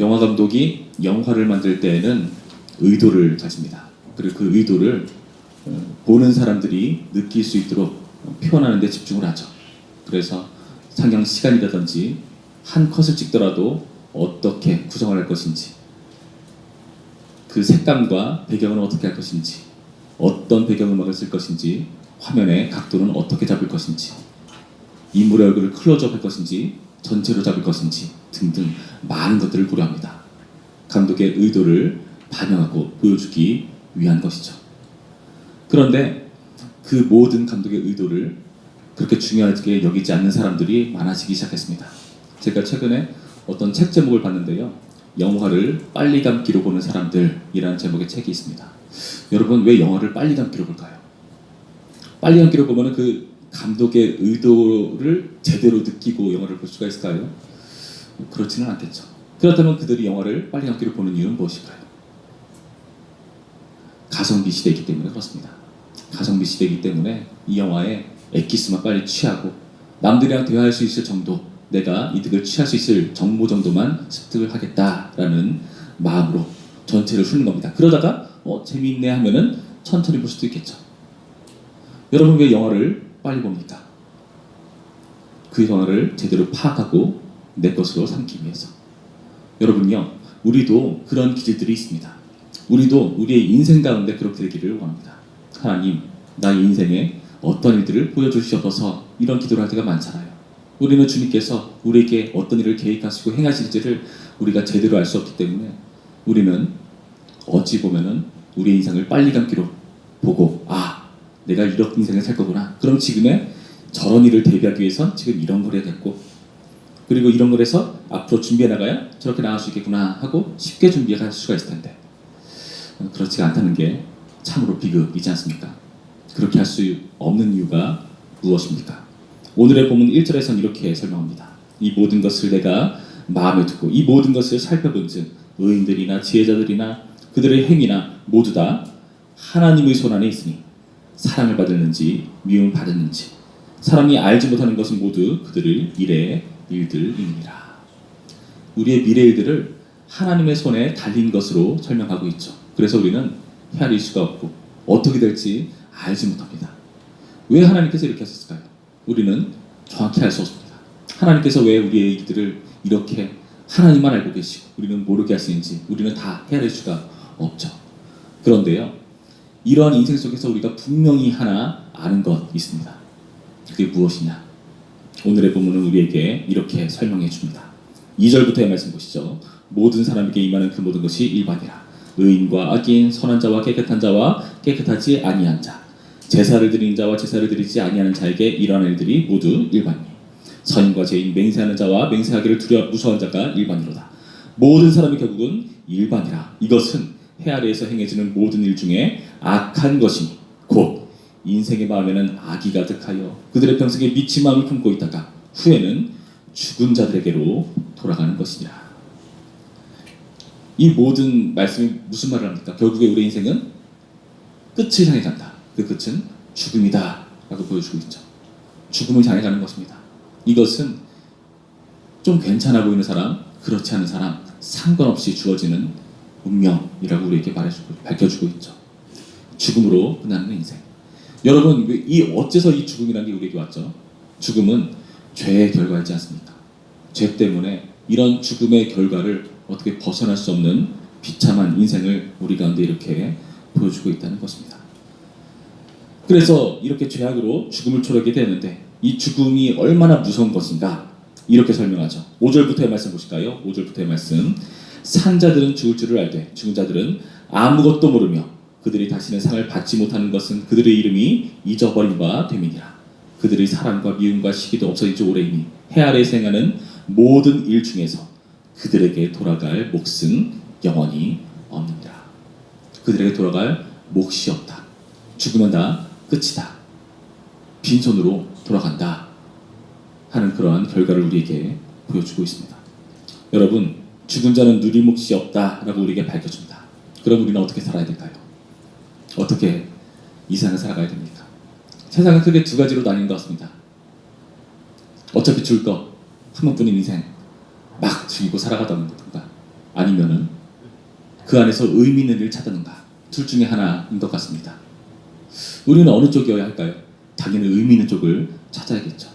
영화 감독이 영화를 만들 때에는 의도를 가집니다. 그리고 그 의도를 보는 사람들이 느낄 수 있도록 표현하는 데 집중을 하죠. 그래서 상영 시간이라든지 한 컷을 찍더라도 어떻게 구성을 할 것인지, 그 색감과 배경은 어떻게 할 것인지, 어떤 배경음악을 쓸 것인지, 화면의 각도는 어떻게 잡을 것인지, 인물의 얼굴을 클로즈업 할 것인지 전체로 잡을 것인지 등등 많은 것들을 고려합니다. 감독의 의도를 반영하고 보여주기 위한 것이죠. 그런데 그 모든 감독의 의도를 그렇게 중요하게 여기지 않는 사람들이 많아지기 시작했습니다. 제가 최근에 어떤 책 제목을 봤는데요. 영화를 빨리 감기로 보는 사람들이라는 제목의 책이 있습니다. 여러분, 왜 영화를 빨리 감기로 볼까요? 빨리 감기로 보면 그 감독의 의도를 제대로 느끼고 영화를 볼 수가 있을까요? 그렇지는 않겠죠. 그렇다면 그들이 영화를 빨리 감기로 보는 이유는 무엇일까요? 가성비 시대이기 때문에 그렇습니다. 가성비 시대이기 때문에 이 영화에 엑기스만 빨리 취하고 남들이랑 대화할 수 있을 정도, 내가 이득을 취할 수 있을 정보 정도만 습득을 하겠다라는 마음으로 전체를 훑는 겁니다. 그러다가 재미있네 하면은 천천히 볼 수도 있겠죠. 여러분, 왜 영화를 빨리 봅니까? 그 영화를 제대로 파악하고 내 것으로 삼기 위해서. 여러분요, 우리도 그런 기질들이 있습니다. 우리도 우리의 인생 가운데 그렇게 되기를 원합니다. 하나님, 나의 인생에 어떤 일들을 보여주시옵소서, 이런 기도를 할 때가 많잖아요. 우리는 주님께서 우리에게 어떤 일을 계획하시고 행하실지를 우리가 제대로 알 수 없기 때문에 우리는 어찌 보면은 우리의 인생을 빨리 감기로 보고, 내가 이런 인생을 살 거구나. 그럼 지금의 저런 일을 대비하기 위해선 지금 이런 걸 해야겠고, 그리고 이런 걸 해서 앞으로 준비해 나가야 저렇게 나갈 수 있겠구나 하고 쉽게 준비할 수가 있을 텐데, 그렇지가 않다는 게 참으로 비극이지 않습니까? 그렇게 할 수 없는 이유가 무엇입니까? 오늘의 본문 1절에서는 이렇게 설명합니다. 이 모든 것을 내가 마음에 두고 이 모든 것을 살펴본즉 의인들이나 지혜자들이나 그들의 행위나 모두 다 하나님의 손 안에 있으니 사랑을 받았는지 미움을 받았는지 사람이 알지 못하는 것은 모두 그들의 미래의 일들이니라. 우리의 미래 일들을 하나님의 손에 달린 것으로 설명하고 있죠. 그래서 우리는 헤아릴 수가 없고 어떻게 될지 알지 못합니다. 왜 하나님께서 이렇게 하셨을까요? 우리는 정확히 알 수 없습니다. 하나님께서 왜 우리의 일들을 이렇게 하나님만 알고 계시고 우리는 모르게 하시는지 우리는 다 헤아릴 수가 없죠. 그런데요, 이러한 인생 속에서 우리가 분명히 하나 아는 것 있습니다. 그게 무엇이냐? 오늘의 본문은 우리에게 이렇게 설명해 줍니다. 2절부터의 말씀 보시죠. 모든 사람에게 임하는 그 모든 것이 일반이라. 의인과 악인, 선한 자와 깨끗한 자와 깨끗하지 아니한 자, 제사를 드리는 자와 제사를 드리지 아니하는 자에게 이러한 일들이 모두 일반이니 선인과 죄인, 맹세하는 자와 맹세하기를 무서워한 자가 일반이로다. 모든 사람이 결국은 일반이라. 이것은 해 아래에서 행해지는 모든 일 중에 악한 것이니 곧 인생의 마음에는 악이 가득하여 그들의 평생에 미친 마음을 품고 있다가 후에는 죽은 자들에게로 돌아가는 것이니라. 이 모든 말씀이 무슨 말을 합니까? 결국에 우리의 인생은 끝을 향해 간다. 그 끝은 죽음이다 라고 보여주고 있죠. 죽음을 향해 가는 것입니다. 이것은 좀 괜찮아 보이는 사람, 그렇지 않은 사람 상관없이 주어지는 운명이라고 우리에게 밝혀주고 있죠. 죽음으로 끝나는 인생. 여러분, 어째서 이 죽음이라는 게 우리에게 왔죠? 죽음은 죄의 결과이지 않습니까? 죄 때문에 이런 죽음의 결과를 어떻게 벗어날 수 없는 비참한 인생을 우리 가운데 이렇게 보여주고 있다는 것입니다. 그래서 이렇게 죄악으로 죽음을 초래하게 되는데 이 죽음이 얼마나 무서운 것인가 이렇게 설명하죠. 5절부터의 말씀 보실까요? 5절부터의 말씀. 산 자들은 죽을 줄을 알되 죽은 자들은 아무것도 모르며 그들이 다시는 상을 받지 못하는 것은 그들의 이름이 잊어버린 바 됨이니라. 그들의 사랑과 미움과 시기도 없어진 지 오래이니 해 아래에서 행하는 모든 일 중에서 그들에게 돌아갈 몫은 영원히 없느니라. 그들에게 돌아갈 몫이 없다. 죽으면 다 끝이다. 빈손으로 돌아간다 하는 그러한 결과를 우리에게 보여주고 있습니다. 여러분, 죽은 자는 누릴 몫이 없다라고 우리에게 밝혀줍니다. 그럼 우리는 어떻게 살아야 될까요? 어떻게 이 세상을 살아가야 됩니까? 세상은 크게 두 가지로 나뉜 것 같습니다. 어차피 죽을 거 한 번뿐인 인생 막 즐기고 살아가다 보는 것과 아니면은 그 안에서 의미 있는 일을 찾았는가? 둘 중에 하나인 것 같습니다. 우리는 어느 쪽이어야 할까요? 당연히 의미 있는 쪽을 찾아야겠죠.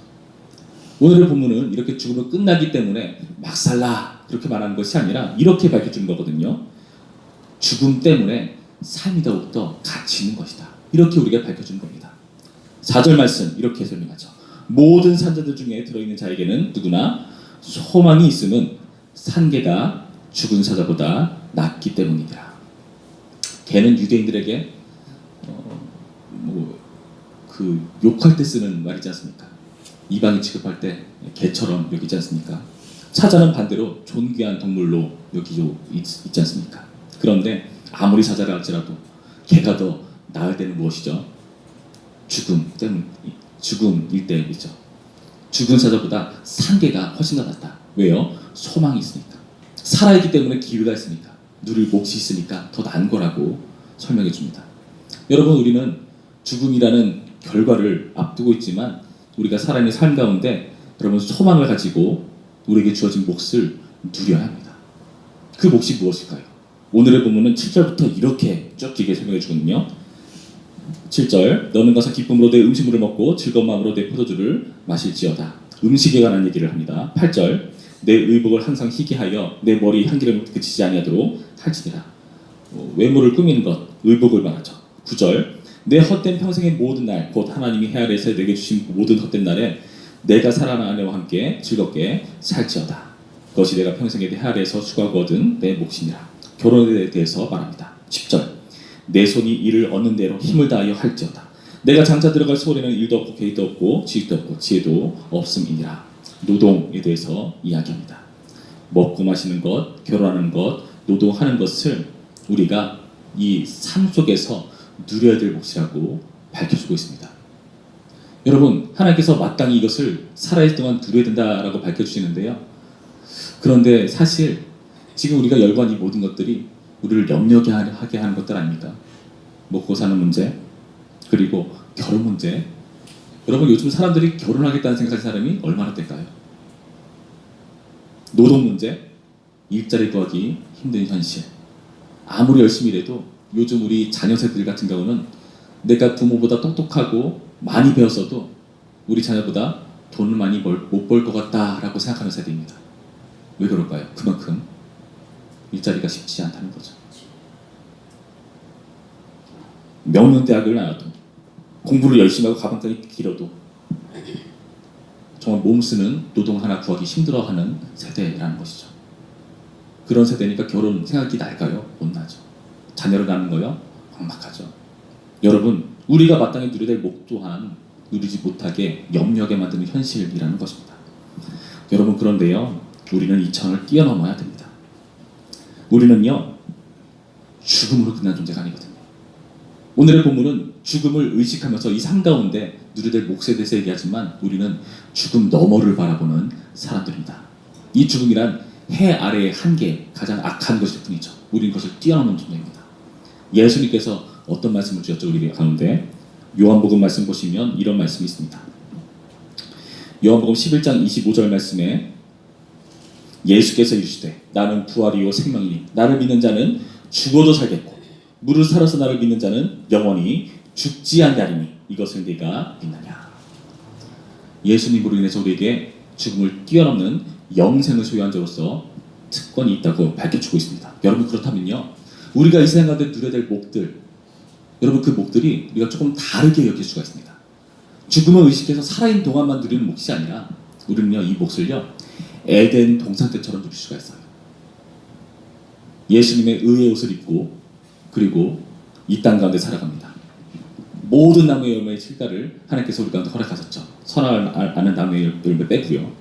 오늘의 본문은 이렇게 죽음은 끝나기 때문에 막 살라 그렇게 말하는 것이 아니라 이렇게 밝혀주는 거거든요. 죽음 때문에 삶이 더욱더 가치 있는 것이다. 이렇게 우리가 밝혀주는 겁니다. 4절 말씀 이렇게 설명하죠. 모든 산자들 중에 들어있는 자에게는 누구나 소망이 있음은 산개가 죽은 사자보다 낫기 때문이다. 개는 유대인들에게 그 욕할 때 쓰는 말이지 않습니까? 이방인 취급할 때 개처럼 여기지 않습니까? 사자는 반대로 존귀한 동물로 여기죠 있지 않습니까? 그런데 아무리 사자라 할지라도 개가 더 나을 때는 무엇이죠? 죽음일 때이죠. 죽은 사자보다 산개가 훨씬 더 낫다. 왜요? 소망이 있으니까. 살아있기 때문에 기회가 있으니까. 누릴 몫이 있으니까 더 나은 거라고 설명해 줍니다. 여러분, 우리는 죽음이라는 결과를 앞두고 있지만 우리가 살아있는 삶 가운데 여러분 소망을 가지고 우리에게 주어진 몫을 누려야 합니다. 그 몫이 무엇일까요? 오늘의 본문은 7절부터 이렇게 쭉 길게 설명해 주거든요. 7절 너는 가서 기쁨으로 내 음식물을 먹고 즐거운 마음으로 내 포도주를 마실지어다. 음식에 관한 얘기를 합니다. 8절 내 의복을 항상 희게 하여 내 머리 향기를 그치지 아니하도록 할지니라. 외모를 꾸미는 것, 의복을 말하죠. 9절 내 헛된 평생의 모든 날, 곧 하나님이 해 아래에서 내게 주신 모든 헛된 날에 내가 사랑하는 아내와 함께 즐겁게 살지어다. 그것이 내가 평생에 해 아래에서 수고하고 얻은 내 몫이니라. 결혼에 대해서 말합니다. 10절 내 손이 이를 얻는 대로 힘을 다하여 할지어다. 내가 장차 들어갈 소원에는 일도 없고 계획도 없고 지식도 없고 지혜도 없음이니라. 노동에 대해서 이야기합니다. 먹고 마시는 것, 결혼하는 것, 노동하는 것을 우리가 이 삶 속에서 누려야 될 몫이라고 밝혀주고 있습니다. 여러분, 하나님께서 마땅히 이것을 살아있을 동안 누려야 된다라고 밝혀주시는데요. 그런데 사실 지금 우리가 열거한 이 모든 것들이 우리를 염려하게 하는 것들 아닙니까? 먹고 사는 문제, 그리고 결혼 문제. 여러분, 요즘 사람들이 결혼하겠다는 생각하는 사람이 얼마나 될까요? 노동 문제, 일자리 구하기 힘든 현실. 아무리 열심히 일해도 요즘 우리 자녀 세대들 같은 경우는 내가 부모보다 똑똑하고 많이 배웠어도 우리 자녀보다 돈을 많이 못 벌 것 같다라고 생각하는 세대입니다. 왜 그럴까요? 그만큼 일자리가 쉽지 않다는 거죠. 명문대학을 나와도 공부를 열심히 하고 가방끈이 길어도 정말 몸 쓰는 노동 하나 구하기 힘들어하는 세대라는 것이죠. 그런 세대니까 결혼 생각이 날까요? 못 나죠. 자녀를 낳는 거요? 막막하죠. 여러분, 우리가 마땅히 누려야 될 목 또한 누리지 못하게 염려하게 만드는 현실이라는 것입니다. 여러분, 그런데요, 우리는 이 천을 뛰어넘어야 됩니다. 우리는요, 죽음으로 끝난 존재가 아니거든요. 오늘의 본문은 죽음을 의식하면서 이 삶 가운데 누려야 될 몫에 대해서 얘기하지만 우리는 죽음 너머를 바라보는 사람들입니다. 이 죽음이란 해 아래의 한계, 가장 악한 것일 뿐이죠. 우리는 그것을 뛰어넘는 존재입니다. 예수님께서 어떤 말씀을 주셨죠? 우리 가운데 요한복음 말씀 보시면 이런 말씀이 있습니다. 요한복음 11장 25절 말씀에 예수께서 이르시되 나는 부활이요 생명이니 나를 믿는 자는 죽어도 살겠고 무릇 살아서 나를 믿는 자는 영원히 죽지 아니하리니 이것을 네가 믿느냐. 예수님으로 인해서 우리에게 죽음을 뛰어넘는 영생을 소유한 자로서 특권이 있다고 밝혀주고 있습니다. 여러분, 그렇다면요, 우리가 이 세상 가운데 누려야 될 목들, 여러분, 그 목들이 우리가 조금 다르게 여길 수가 있습니다. 죽음을 의식해서 살아있는 동안만 누리는 몫이 아니라 우리는요, 이 몫을요, 에덴 동산 때처럼 누릴 수가 있어요. 예수님의 의의 옷을 입고 그리고 이 땅 가운데 살아갑니다. 모든 나무의 열매의 실과를 하나님께서 우리 가운데 허락하셨죠. 선을 아는 나무의 열매 빼고요.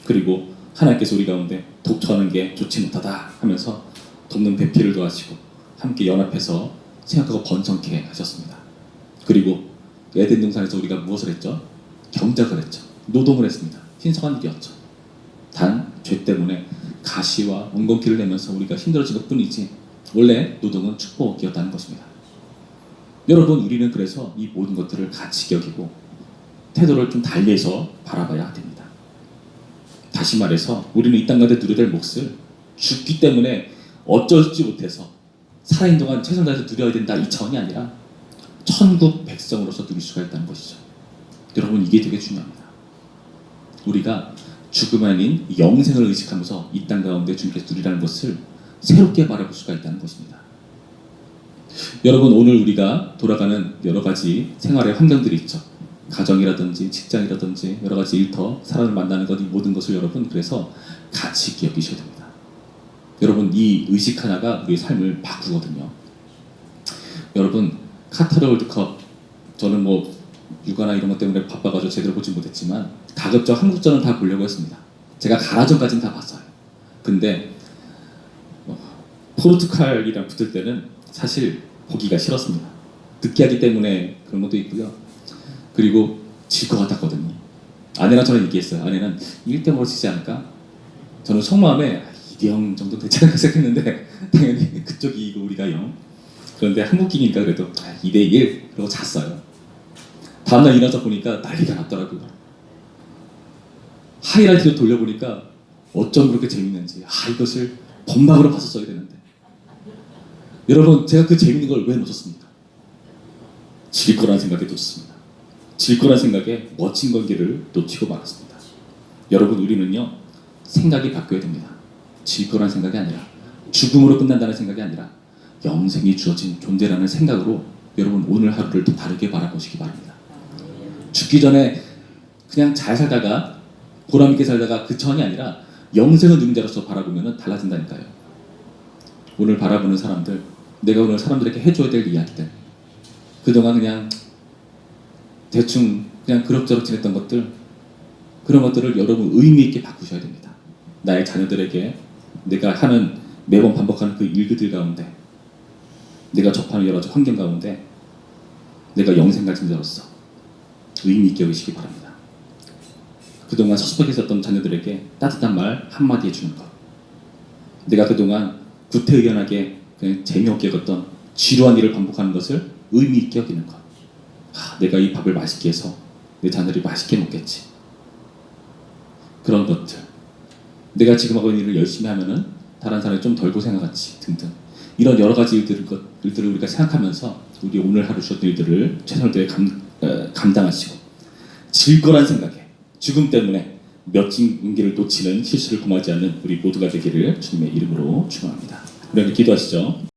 그리고 하나님께서 우리 가운데 독처하는 게 좋지 못하다 하면서 돕는 배필을 도와주시고 함께 연합해서 생각하고 번성케 하셨습니다. 그리고 에덴 동산에서 우리가 무엇을 했죠? 경작을 했죠. 노동을 했습니다. 신성한 일이었죠. 단 죄 때문에 가시와 엉겅퀴를 내면서 우리가 힘들어진 것뿐이지 원래 노동은 축복이었다는 것입니다. 여러분, 우리는 그래서 이 모든 것들을 가치 여기고 태도를 좀 달리해서 바라봐야 됩니다. 다시 말해서 우리는 이 땅 가운데 누려야 될 몫을 죽기 때문에 어쩔지 못해서 살아있는 동안 최선을 다해서 누려야 된다 이 차원이 아니라 천국 백성으로서 누릴 수가 있다는 것이죠. 여러분 이게 되게 중요합니다. 우리가 죽음 아닌 영생을 의식하면서 이 땅 가운데 주님께서 누리라는 것을 새롭게 바라볼 수가 있다는 것입니다. 여러분 오늘 우리가 돌아가는 여러 가지 생활의 환경들이 있죠. 가정이라든지 직장이라든지 여러 가지 일터, 사람을 만나는 것, 이 모든 것을 여러분 그래서 가치 있게 여기셔야 됩니다. 여러분 이 의식 하나가 우리의 삶을 바꾸거든요. 여러분 카타르 월드컵 저는 뭐 육아나 이런 것 때문에 바빠가지고 제대로 보지 못했지만 가급적 한국전은 다 보려고 했습니다. 제가 가라전까지는 다 봤어요. 근데 포르투갈이랑 붙을 때는 사실 보기가 싫었습니다. 느끼하기 때문에 그런 것도 있고요. 그리고 질 것 같았거든요. 아내랑 저는 얘기했어요. 아내는 1대0으로 지지 않을까? 저는 속마음에 2대0 정도 되지 않을까 생각했는데 당연히 그쪽이 이기고 우리가 0. 그런데 한국이니까 그래도 2대1 그러고 잤어요. 다음날 일어나서 보니까 난리가 났더라고요. 하이라이트를 돌려보니까 어쩜 그렇게 재밌는지 이것을 본방으로 봤었어야 되는데 여러분 제가 그 재밌는 걸 왜 놓쳤습니까? 질 거라는 생각에 놓쳤습니다. 질 거라는 생각에 멋진 관계를 놓치고 말았습니다. 여러분 우리는요 생각이 바뀌어야 됩니다. 질 거라는 생각이 아니라 죽음으로 끝난다는 생각이 아니라 영생이 주어진 존재라는 생각으로 여러분 오늘 하루를 또 다르게 바라보시기 바랍니다. 죽기 전에 그냥 잘 살다가 보람 있게 살다가 그 전이 아니라 영생을 누린 자로서 바라보면 달라진다니까요. 오늘 바라보는 사람들, 내가 오늘 사람들에게 해줘야 될 이야기들, 그동안 그냥 대충 그냥 그럭저럭 지냈던 것들, 그런 것들을 여러분 의미 있게 바꾸셔야 됩니다. 나의 자녀들에게 내가 하는 매번 반복하는 그 일들 가운데, 내가 접하는 여러 가지 환경 가운데 내가 영생 가진 자로서 의미 있게 여기시기 바랍니다. 그동안 서슴하게 있었던 자녀들에게 따뜻한 말 한마디 해주는 것, 내가 그동안 구태의연하게 그냥 재미없게 여겼던 지루한 일을 반복하는 것을 의미 있게 여기는 것, 내가 이 밥을 맛있게 해서 내 자녀들이 맛있게 먹겠지, 그런 것들, 내가 지금 하고 있는 일을 열심히 하면은 다른 사람이 좀 덜 고생하겠지 등등, 이런 여러 가지 일들을 우리가 생각하면서 우리 오늘 하루 주었던 일들을 최선을 다해 감당하시고 질 거란 생각에 죽음 때문에 멋진 운기를 놓치는 실수를 범하지 않는 우리 모두가 되기를 주님의 이름으로 축원합니다. 우리 함께 기도하시죠.